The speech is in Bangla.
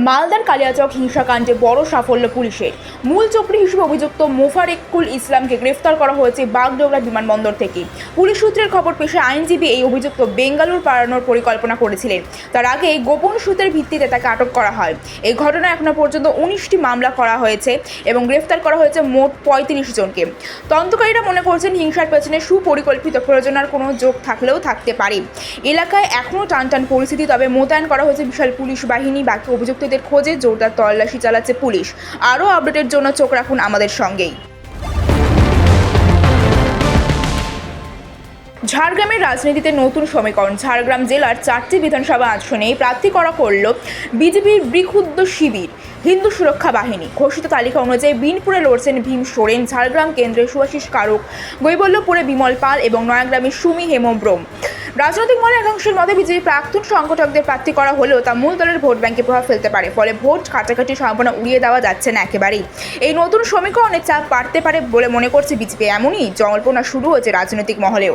মালদার কালিয়াচক হিংসাকাণ্ডে বড় সাফল্য পুলিশের। মূল চক্রী হিসেবে অভিযুক্ত মোফারেকুল ইসলামকে গ্রেফতার করা হয়েছে বাগডোগরা বিমানবন্দর থেকে। পুলিশ সূত্রের খবর পেশে আইনজীবী এই অভিযুক্ত বেঙ্গালুরু পালানোর পরিকল্পনা করেছিলেন। তার আগে গোপন সূত্রের ভিত্তিতে তাকে আটক করা হয়। এই ঘটনায় এখনো পর্যন্ত 19টি মামলা করা হয়েছে এবং গ্রেফতার করা হয়েছে মোট 35 জনকে। তদন্তকারীরা মনে করছেন হিংসার পেছনে সুপরিকল্পিত প্রয়োজনের কোনো যোগ থাকলেও থাকতে পারে। এলাকায় এখনও টানটান পরিস্থিতি, তবে মোতায়েন করা হয়েছে বিশাল পুলিশ বাহিনী। বাকি অভিযুক্তদের খোঁজে জোরদার তল্লাশি চালাচ্ছে পুলিশ। আরও আপডেটের জন্য চোখ রাখুন আমাদের সঙ্গেই। ঝাড়গ্রামের রাজনীতিতে নতুন সমীকরণ। ঝাড়গ্রাম জেলার 4টি বিধানসভা আসনে প্রার্থী করা করল বিজেপির বৃক্ষুদ্ধ শিবির হিন্দু সুরক্ষা বাহিনী। ঘোষিত তালিকা অনুযায়ী বিনপুরে লড়ছেন ভীম সোরেন, ঝাড়গ্রাম কেন্দ্রে সুভাষিস কারক, গৈবল্যপুরে বিমল পাল এবং নয়াগ্রামে সুমি হেমব্রম। রাজনৈতিক মহলে একাংশের মতে বিজেপি প্রাক্তন সংগঠকদের প্রার্থী করা হলেও তা মূল দলের ভোট ব্যাংকে প্রভাব ফেলতে পারে। ফলে ভোট কাটাকাটি সম্ভাবনা উড়িয়ে দেওয়া যাচ্ছে না একেবারেই। এই নতুন সমীকরণে চাপ বাড়তে পারে বলে মনে করছে বিজেপি। এমনই জল্পনা শুরু হয়েছে রাজনৈতিক মহলেও।